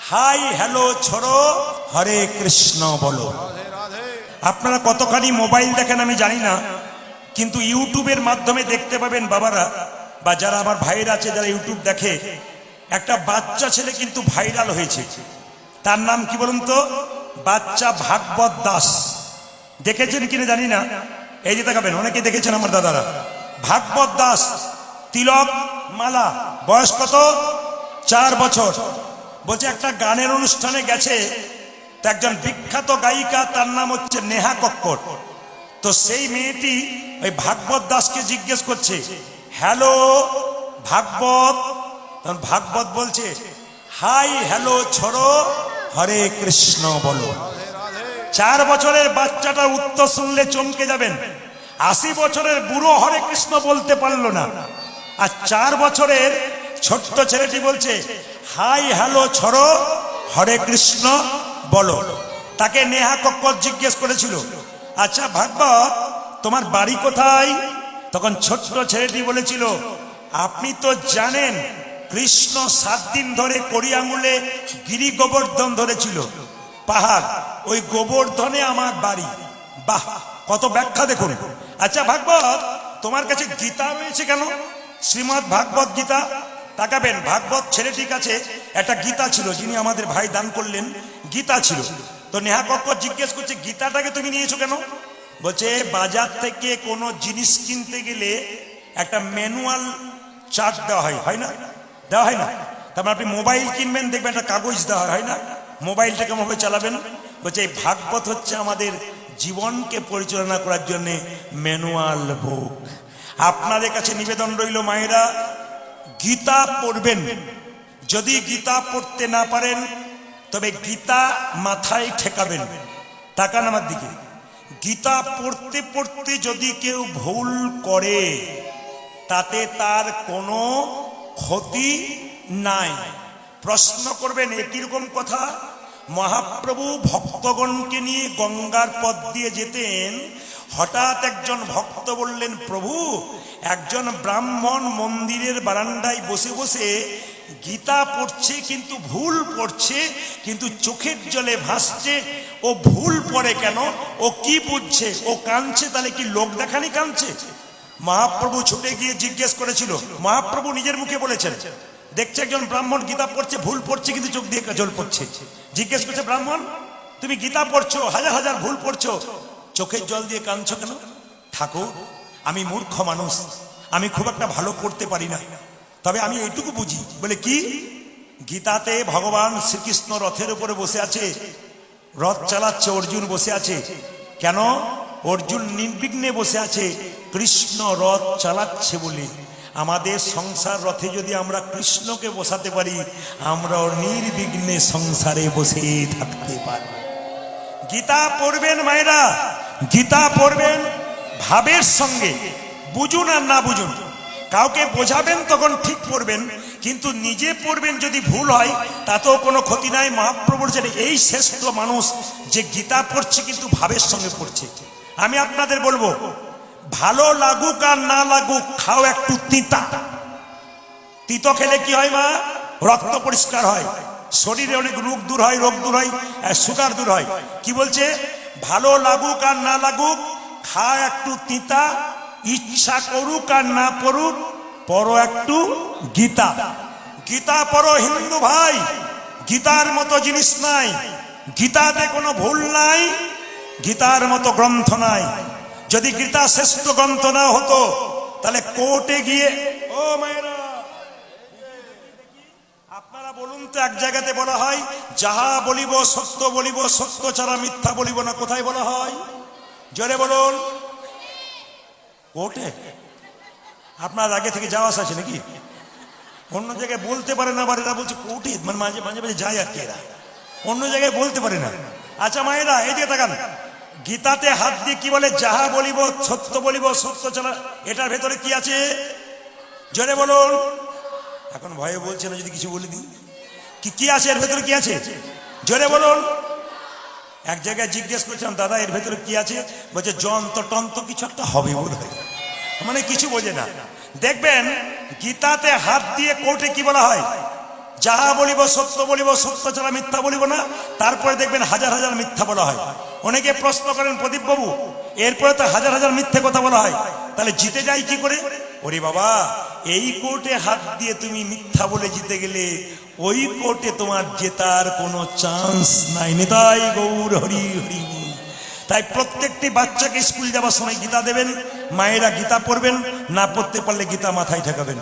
Hi hello ছোড়ো, হরে কৃষ্ণ বলো। আপনারা কতখানি মোবাইল দেখেন আমি জানি না, কিন্তু ইউটিউবের মাধ্যমে দেখতে পাবেন বাবারা বা যারা আমার ভাইরা আছে যারা ইউটিউব দেখে, একটা বাচ্চা ছেলে কিন্তু ভাইরাল হয়েছে। তার নাম কি বলুন তো? বাচ্চা ভাগবত দাস। দেখেছেন কিনা জানি না, এই যে দেখাবেন, অনেকে দেখেছেন আমার দাদারা। ভাগবত দাস, তিলক মালা, বয়স কত? 4 বছর। বলছে একটা গানের অনুষ্ঠানে গেছে, তো একজন বিখ্যাত গায়িকা, তার নাম হচ্ছে নেহা কক্কর। তো সেই মেয়েটি ওই ভাগবত দাসকে জিজ্ঞেস করছে, হ্যালো ভাগবত। তখন ভাগবত বলছে, হাই হ্যালো ছোড়ো, হরে কৃষ্ণ বলো। 4 বছরের বাচ্চাটার উত্তর শুনলে চমকে যাবেন। 80 বছরের বুড়ো হরে কৃষ্ণ বলতে পারলো না, আর 4 বছরের ছোট্ট ছেলেটি বলছে, হাই হ্যালো ছোড়ো, হরে কৃষ্ণ বলো। তাকে নেহা কক্কর জিজ্ঞেস করেছিল, আচ্ছা ভাগবত, তোমার বাড়ি কোথায়? তখন ছোট্ট ছেলেটি বলেছিল, আপনি তো জানেন কৃষ্ণ 7 দিন ধরে কড়ি আঙুলে গিরি গোবর্ধন ধরেছিল, পাহাড়, ওই গোবর্ধনে আমার বাড়ি। বাহ, কত ব্যাখ্যা দেখুন। আচ্ছা ভাগবত, তোমার কাছে গীতা রয়েছে কেন? শ্রীমদ্ ভাগবত গীতা। তাকাবেন, ভাগবত ছেলেটির কাছে একটা গীতা ছিল, যিনি আমাদের ভাই দান করলেন, গীতা ছিল। তো নেহা কক্কর জিজ্ঞেস করছে, গীতাটাকে তুমি নিয়েছো কেন? বলছে, বাজার থেকে কোনো জিনিস কিনতে গেলে একটা ম্যানুয়াল চার্ট দেওয়া হয়, হয় না? দেওয়া হয় না? তারপর আপনি মোবাইল কিনবেন, দেখবেন একটা কাগজ দেওয়া হয় না? মোবাইলটা কেমনভাবে চালাবেন? বলছে, এই ভাগবত হচ্ছে আমাদের জীবনকে পরিচালনা করার জন্য ম্যানুয়াল বুক। আপনাদের কাছে নিবেদন রইল মায়েরা, গীতা পড়বেন। যদি গীতা পড়তে না পারেন তবে গীতা মাথায় ঠেকাবেন। তাকান আমার দিকে। গীতা পড়তে পড়তে যদি কেউ ভুল করে তাতে তার কোনো ক্ষতি নাই। প্রশ্ন করবেন, একই রকম কথা। মহাপ্রভু ভক্তগণকে নিয়ে গঙ্গার পথ দিয়ে যেতেন, হঠাৎ একজন ভক্ত বললেন, প্রভু, একজন ব্রাহ্মণ মন্দিরের বারান্দায় বসে বসে গীতা পড়ছে, কিন্তু ভুল পড়ছে, কিন্তু চোখের জলে ভাসছে। ও ভুল পড়ে কেন? ও কি বুঝছে? ও কাঁদছে, তাহলে কি লোক দেখানি কাঁদছে? মহাপ্রভু ছুটে গিয়ে জিজ্ঞেস করেছিল, মহাপ্রভু নিজের মুখে বলেছেন, দেখছে একজন ব্রাহ্মণ গীতা পড়ছে, ভুল পড়ছে, কিন্তু চোখ দিয়ে জল পড়ছে। জিজ্ঞেস করছে, ব্রাহ্মণ, তুমি গীতা পড়ছো, হাজার হাজার ভুল পড়ছো, চোখের জল দিয়ে কাঁদছো কেন? ঠাকুর, আমি মূর্খ মানুষ, আমি খুব একটা ভালো পড়তে পারি না, তবে আমি এইটুকু বুঝি। বলে কি? গীতাতে ভগবান শ্রীকৃষ্ণ রথের উপরে বসে আছে, রথ চালাচ্ছে, অর্জুন বসে আছে। কেন? অর্জুন নির্বিঘ্নে বসে আছে, কৃষ্ণ রথ চালাচ্ছে বলে। আমাদের সংসার রথে যদি আমরা কৃষ্ণকে বসাতে পারি, আমরাও নির্বিঘ্নে সংসারে বসে থাকতে পারি। গীতা পড়বেন মায়েরা, গীতা পড়বেন ভাবের সঙ্গে, বুঝুন আর না বুঝুন। কাউকে বোঝাবেন তখন ঠিক পড়বেন, কিন্তু নিজে পড়বেন যদি ভুল হয় তাতেও কোনো ক্ষতি নাই। মহাপ্রভু বলেছেন, এই শ্রেষ্ঠ মানুষ যে গীতা পড়ছে কিন্তু ভাবের সঙ্গে পড়ছে। আমি আপনাদের বলবো, ভালো লাগুক আর না লাগুক, খাও একটু তিতা। তিতো খেলে কি হয় মা? রক্ত পরিষ্কার হয়, শরীরে অনেক রোগ দূর হয়, রোগ দূর হয়, সুগার দূর হয়। কি বলছে? ভালো লাগুক আর না লাগুক, খা একটু তিতা, ইচ্ছা করুক আর না পড়ুক, পড়ো একটু গীতা। গীতা পড়ো হিন্দু ভাই, গীতার মতো জিনিস নাই, গীতাতে কোনো ভুল নাই, গীতার মতো গ্রন্থ নাই। যদি গীতা শ্রেষ্ঠ গ্রন্থ না হতো তাহলে কোর্টে গিয়ে, ও মায়েরা আপনারা বলুন তো, এক জায়গাতে বলা হয়, যাহা বলিব সত্য বলিব, সত্য ছাড়া মিথ্যা বলিব না। কোথায় বলা হয়? জোরে বলুন। কোর্টে? আপনার আগে থেকে যাওয়া আছে নাকি? অন্য জায়গায় বলতে পারে না, আবার এরা বলছে কোর্টে, মানে মাঝে মাঝে মাঝে যায় আর কি, এরা অন্য জায়গায় বলতে পারে না। আচ্ছা মায়েরা, এই দিকে তাকান, গীতাতে হাত দিয়ে কি বলে? যাহা বলিব সত্য বলিব, সত্য ছাড়া। এটার ভেতরে কি আছে? জোরে বলুন। এখন ভয়ে বলছে না, যদি কিছু বলে দিই। কি আছে এর ভেতরে? কি আছে? জোরে বলুন। এক জায়গায় জিজ্ঞেস করছিলাম, দাদা এর ভেতরে কি আছে? বলছে যন্ত্র টন্ত্র কিছু একটা হবে বলে, মানে কিছু বোঝে না। দেখবেন গীতাতে হাত দিয়ে কোর্টে কি বলা হয়? যাহা বলিব সত্য বলিব, সত্য ছাড়া মিথ্যা বলিব না। তারপরে দেখবেন হাজার হাজার মিথ্যা বলা হয়। অনেকে প্রশ্ন করেন, প্রদীপ বাবু এরপরে তো হাজার হাজার মিথ্যে কথা বলা হয়, তাহলে জিতে যাই কি করে? ওরে বাবা, এই কোর্টে হাত দিয়ে তুমি মিথ্যা বলে জিতে গেলে ওই কোর্টে তোমার জেতার কোনো চান্স নাই। নিতাই গৌর হরি হরি বল। তাই প্রত্যেকটি বাচ্চাকে স্কুল যাওয়ার সময় গীতা দেবেন, মায়েরা গীতা পড়বেন, না পড়তে পারলে গীতা মাথায় ঠেকাবেন।